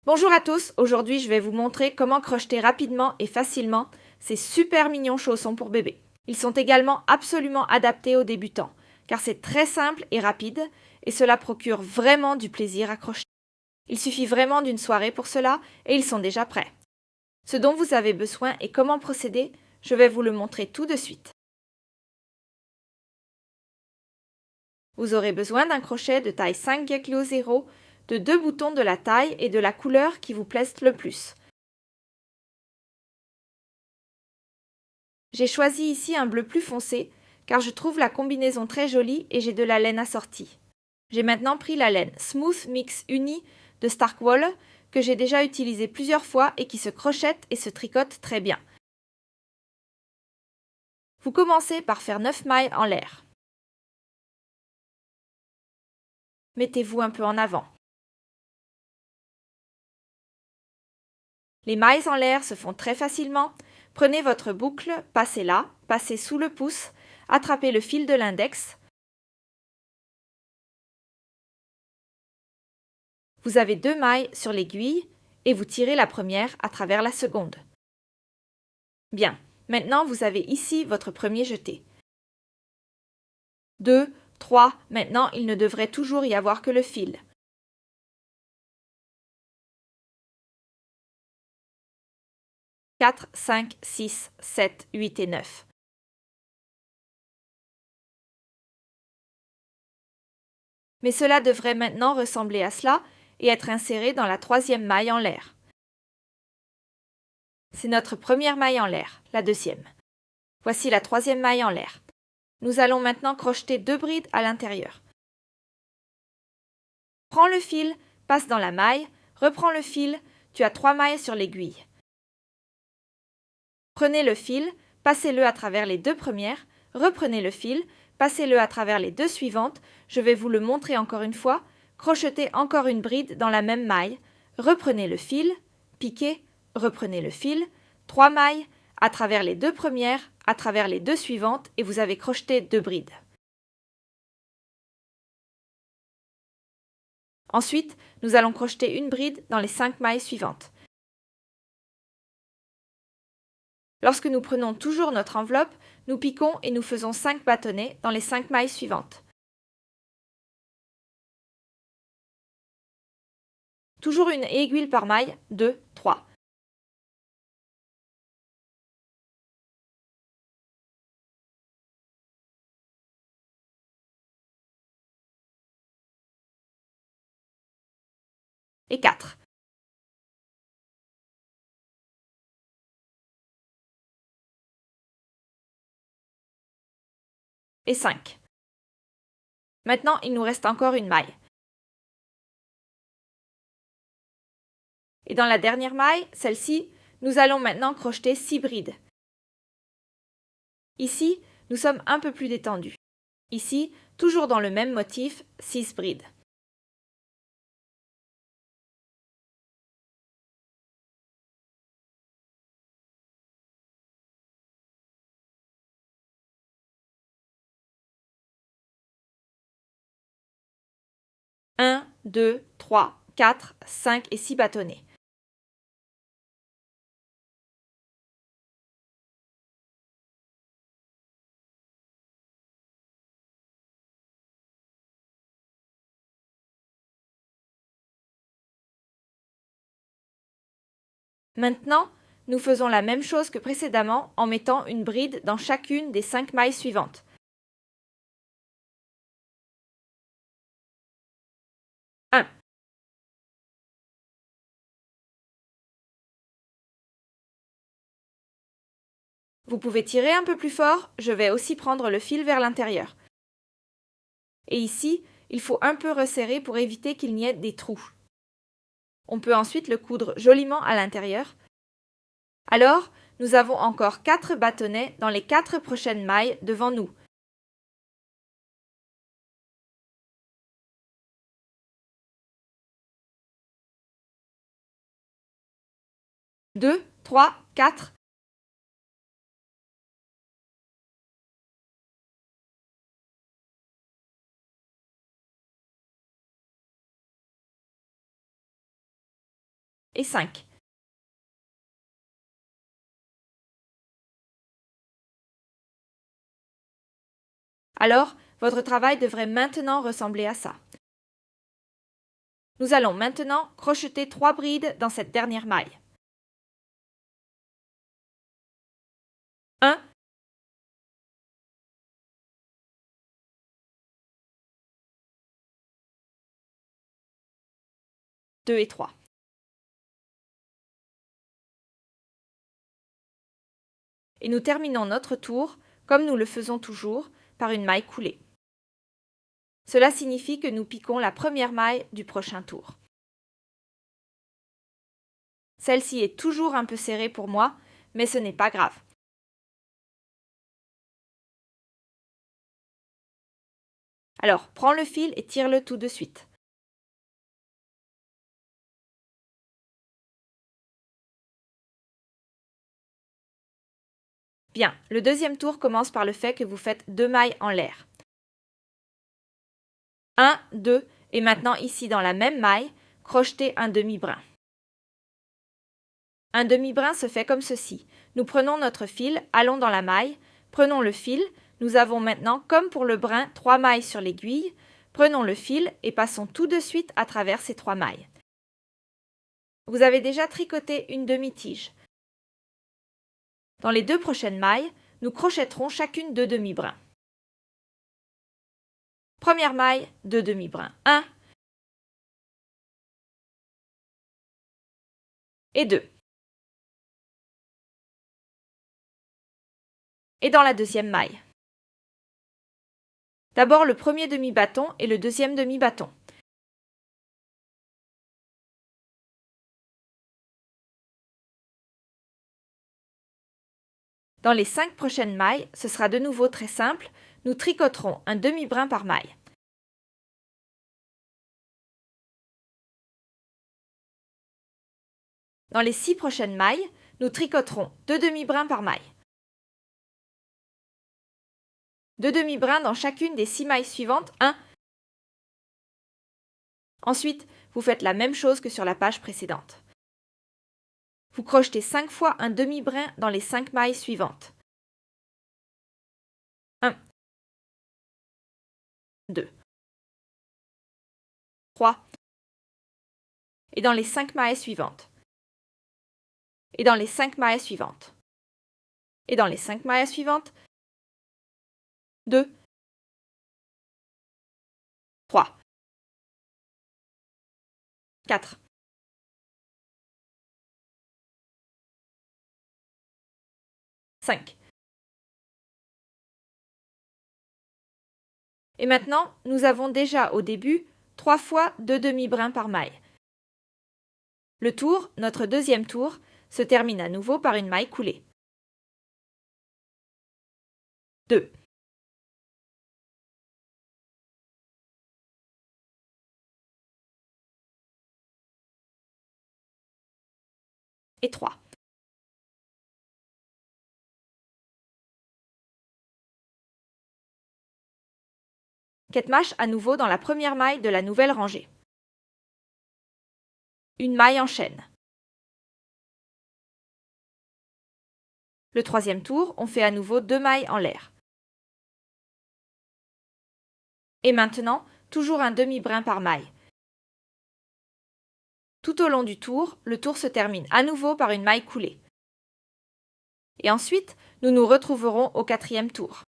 Bonjour à tous, aujourd'hui je vais vous montrer comment crocheter rapidement et facilement ces super mignons chaussons pour bébé. Ils sont également absolument adaptés aux débutants, car c'est très simple et rapide, et cela procure vraiment du plaisir à crocheter. Il suffit vraiment d'une soirée pour cela, et ils sont déjà prêts. Ce dont vous avez besoin et comment procéder, je vais vous le montrer tout de suite. Vous aurez besoin d'un crochet de taille 5,0, de 2 boutons de la taille et de la couleur qui vous plaise le plus. J'ai choisi ici un bleu plus foncé car je trouve la combinaison très jolie et j'ai de la laine assortie. J'ai maintenant pris la laine Smooth Mix Uni de Starkwool que j'ai déjà utilisée plusieurs fois et qui se crochette et se tricote très bien. Vous commencez par faire 9 mailles en l'air. Mettez-vous un peu en avant. Les mailles en l'air se font très facilement. Prenez votre boucle, passez-la, passez sous le pouce, attrapez le fil de l'index. Vous avez 2 mailles sur l'aiguille et vous tirez la première à travers la seconde. Bien, maintenant vous avez ici votre premier jeté. 2, 3, maintenant il ne devrait toujours y avoir que le fil. 4, 5, 6, 7, 8 et 9. Mais cela devrait maintenant ressembler à cela et être inséré dans la troisième maille en l'air. C'est notre première maille en l'air, la deuxième. Voici la troisième maille en l'air. Nous allons maintenant crocheter 2 brides à l'intérieur. Prends le fil, passe dans la maille, reprends le fil, tu as 3 mailles sur l'aiguille. Prenez le fil, passez-le à travers les 2 premières, reprenez le fil, passez-le à travers les 2 suivantes, je vais vous le montrer encore une fois, crochetez encore une bride dans la même maille, reprenez le fil, piquez, reprenez le fil, 3 mailles, à travers les 2 premières, à travers les 2 suivantes et vous avez crocheté 2 brides. Ensuite, nous allons crocheter une bride dans les 5 mailles suivantes. Lorsque nous prenons toujours notre enveloppe, nous piquons et nous faisons 5 bâtonnets dans les 5 mailles suivantes. Toujours une aiguille par maille, 2, 3. Et 4. Et 5. Maintenant, il nous reste encore une maille. Et dans la dernière maille, celle-ci, nous allons maintenant crocheter 6 brides. Ici, nous sommes un peu plus détendus. Ici, toujours dans le même motif, 6 brides. 1, 2, 3, 4, 5 et 6 bâtonnets. Maintenant, nous faisons la même chose que précédemment en mettant une bride dans chacune des 5 mailles suivantes. 1. Vous pouvez tirer un peu plus fort, je vais aussi prendre le fil vers l'intérieur. Et ici, il faut un peu resserrer pour éviter qu'il n'y ait des trous. On peut ensuite le coudre joliment à l'intérieur. Alors, nous avons encore 4 bâtonnets dans les 4 prochaines mailles devant nous. 2, 3, 4. et 5. Alors, votre travail devrait maintenant ressembler à ça. Nous allons maintenant crocheter 3 brides dans cette dernière maille. 1, 2 et 3. Et nous terminons notre tour, comme nous le faisons toujours, par une maille coulée. Cela signifie que nous piquons la première maille du prochain tour. Celle-ci est toujours un peu serrée pour moi, mais ce n'est pas grave. Alors, prends le fil et tire-le tout de suite. Bien, le deuxième tour commence par le fait que vous faites 2 mailles en l'air. 1, 2, et maintenant ici dans la même maille, crochetez un demi-brin. Un demi-brin se fait comme ceci. Nous prenons notre fil, allons dans la maille, prenons le fil, nous avons maintenant, comme pour le brin, 3 mailles sur l'aiguille, prenons le fil et passons tout de suite à travers ces 3 mailles. Vous avez déjà tricoté une demi-tige. Dans les 2 prochaines mailles, nous crochetterons chacune 2 demi-brins. Première maille, 2 demi-brins. 1 et 2. Et dans la deuxième maille. D'abord le premier demi-bâton et le deuxième demi-bâton. Dans les 5 prochaines mailles, ce sera de nouveau très simple, nous tricoterons un demi-brin par maille. Dans les 6 prochaines mailles, nous tricoterons 2 demi-brins par maille. 2 demi-brins dans chacune des 6 mailles suivantes, 1. Ensuite, vous faites la même chose que sur la page précédente. Vous crochetez 5 fois un demi-brin dans les 5 mailles suivantes. 1, 2, 3, et dans les 5 mailles suivantes. Et dans les 5 mailles suivantes. Et dans les 5 mailles suivantes. 2, 3, 4, 5. Et maintenant, nous avons déjà au début 3 fois 2 demi-brins par maille. Le tour, notre deuxième tour, se termine à nouveau par une maille coulée. 2. Et 3. Ketmash à nouveau dans la première maille de la nouvelle rangée. Une maille en chaîne. Le troisième tour, on fait à nouveau 2 mailles en l'air. Et maintenant, toujours un demi-brin par maille. Tout au long du tour, le tour se termine à nouveau par une maille coulée. Et ensuite, nous nous retrouverons au quatrième tour.